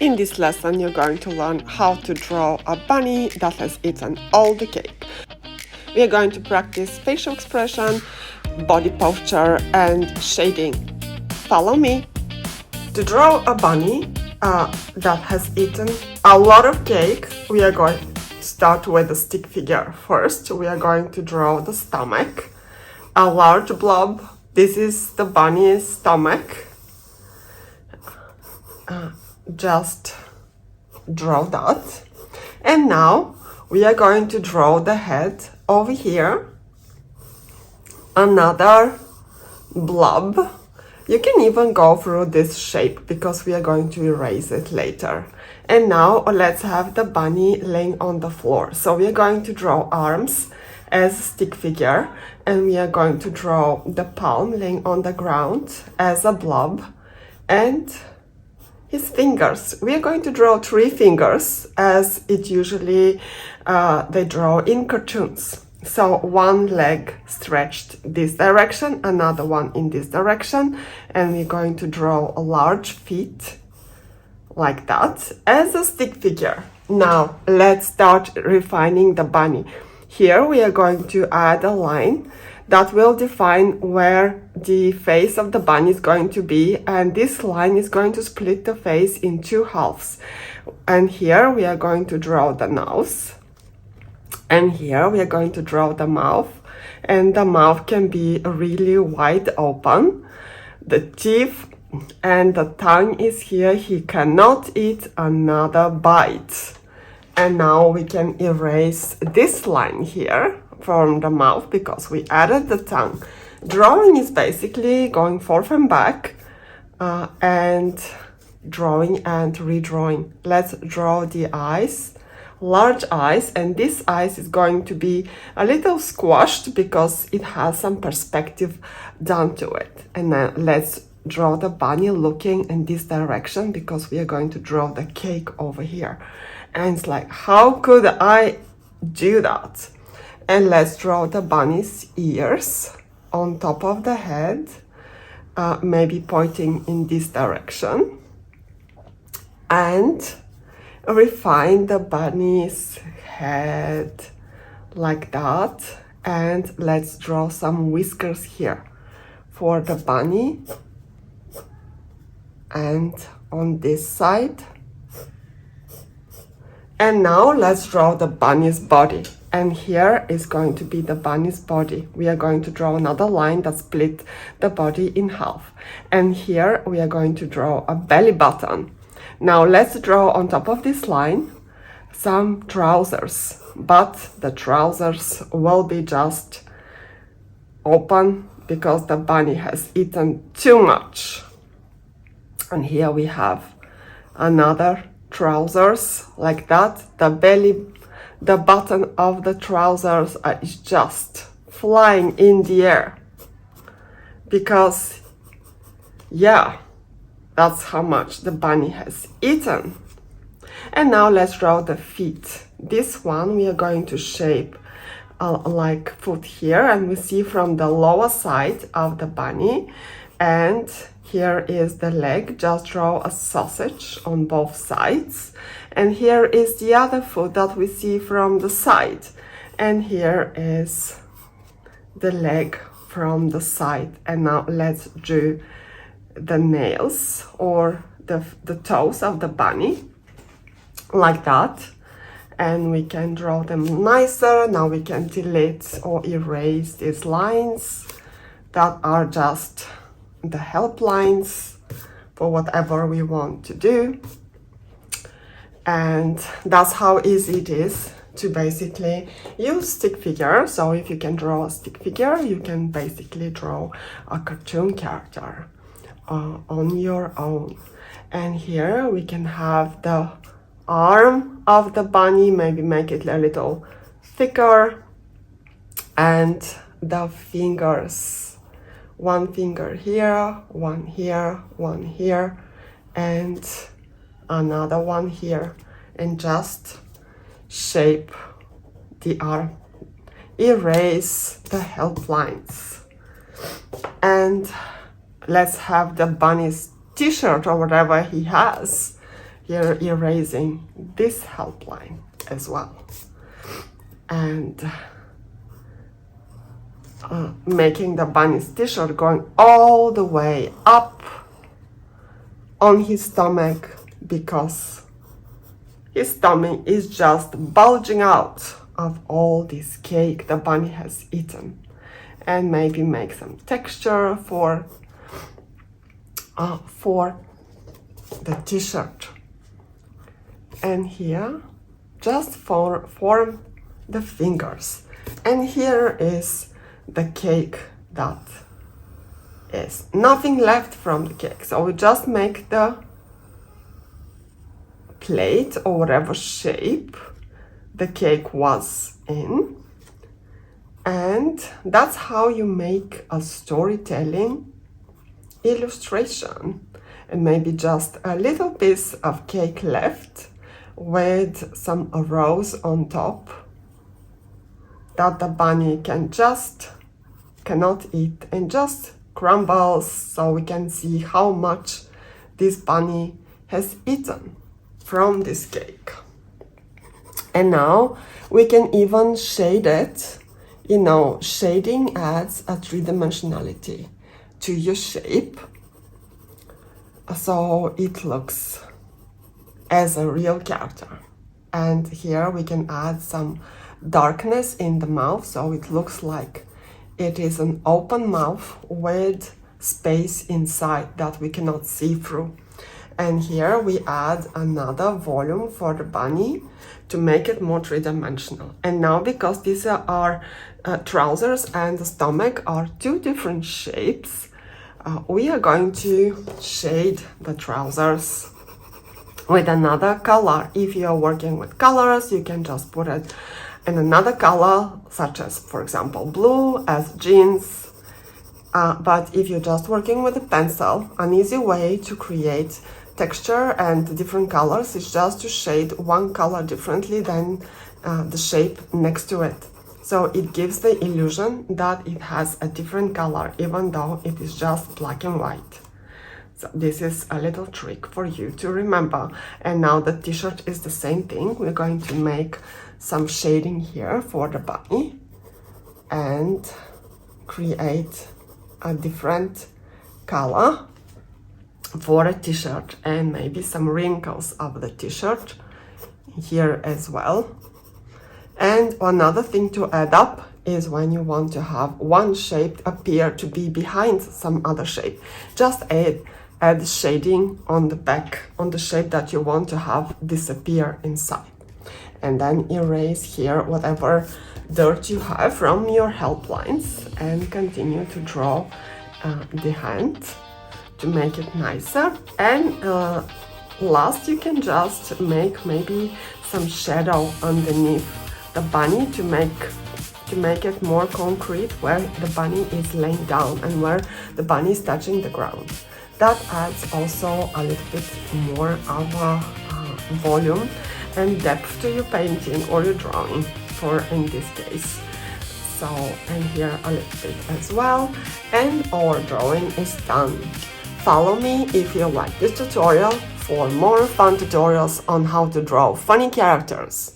In this lesson, you're going to learn how to draw a bunny that has eaten all the cake. We are going to practice facial expression, body posture, and shading. Follow me. To draw a bunny that has eaten a lot of cake, we are going to start with a stick figure. First, we are going to draw the stomach, a large blob. This is the bunny's stomach. Just draw that. And now we are going to draw the head over here. Another blob. You can even go through this shape because we are going to erase it later. And now let's have the bunny laying on the floor. So we are going to draw arms as a stick figure, and we are going to draw the palm laying on the ground as a blob, and his fingers. We are going to draw 3 fingers as it usually they draw in cartoons. So one leg stretched this direction, another one in this direction, and we're going to draw a large feet like that as a stick figure. Now let's start refining the bunny. Here we are going to add a line that will define where the face of the bunny is going to be, and this line is going to split the face in 2 halves. And here we are going to draw the nose, and here we are going to draw the mouth, and the mouth can be really wide open. The teeth and the tongue is here. He cannot eat another bite. And now we can erase this line here from the mouth because we added the tongue. Drawing is basically going forth and back and drawing and redrawing. Let's draw the eyes, large eyes, and this eyes is going to be a little squashed because it has some perspective done to it. And then let's draw the bunny looking in this direction because we are going to draw the cake over here. And it's like, how could I do that? And let's draw the bunny's ears on top of the head, maybe pointing in this direction. And refine the bunny's head like that. And let's draw some whiskers here for the bunny. And on this side. And now let's draw the bunny's body. And here is going to be the bunny's body. We are going to draw another line that split the body in half. And here we are going to draw a belly button. Now let's draw on top of this line some trousers. But the trousers will be just open because the bunny has eaten too much. And here we have another trousers like that. The button of the trousers is just flying in the air because that's how much the bunny has eaten. And now let's draw the feet. This one we are going to shape like foot here, and we see from the lower side of the bunny, and here is the leg. Just draw a sausage on both sides. And here is the other foot that we see from the side. And here is the leg from the side. And now let's do the nails or the toes of the bunny like that. And we can draw them nicer. Now we can delete or erase these lines that are just the help lines for whatever we want to do. And that's how easy it is to basically use stick figure. So if you can draw a stick figure, you can basically draw a cartoon character on your own. And here we can have the arm of the bunny, maybe make it a little thicker, and the fingers. One finger here, one here, one here, and another one here, and just shape the arm. Erase the help lines. And let's have the bunny's t-shirt or whatever he has here erasing this helpline as well, and making the bunny's t-shirt going all the way up on his stomach, because his stomach is just bulging out of all this cake the bunny has eaten. And maybe make some texture for the t-shirt. And here just form the fingers. And here is the cake that is nothing left from the cake. So we just make the plate or whatever shape the cake was in. And that's how you make a storytelling illustration. And maybe just a little piece of cake left with some rose on top that the bunny cannot eat, and just crumbles, so we can see how much this bunny has eaten from this cake. And now we can even shade it. You know, shading adds a three-dimensionality to your shape, so it looks as a real character. And here we can add some darkness in the mouth, so it looks like it is an open mouth with space inside that we cannot see through. And here we add another volume for the bunny to make it more three-dimensional. And now, because these are trousers and the stomach are two different shapes, we are going to shade the trousers with another color. If you are working with colors, you can just put it in another color, such as, for example, blue as jeans. But if you're just working with a pencil, an easy way to create texture and different colors is just to shade one color differently than the shape next to it. So it gives the illusion that it has a different color, even though it is just black and white. So this is a little trick for you to remember. And now the t-shirt is the same thing. We're going to make some shading here for the bunny and create a different color for a t-shirt, and maybe some wrinkles of the t-shirt here as well. And another thing to add up is when you want to have one shape appear to be behind some other shape, just add shading on the back, on the shape that you want to have disappear inside. And then erase here whatever dirt you have from your help lines, and continue to draw the hand to make it nicer. And last, you can just make maybe some shadow underneath the bunny to make it more concrete, where the bunny is laying down and where the bunny is touching the ground. That adds also a little bit more of a volume and depth to your painting or your drawing, for in this case. So, and here a little bit as well, and our drawing is done. Follow me if you like this tutorial for more fun tutorials on how to draw funny characters.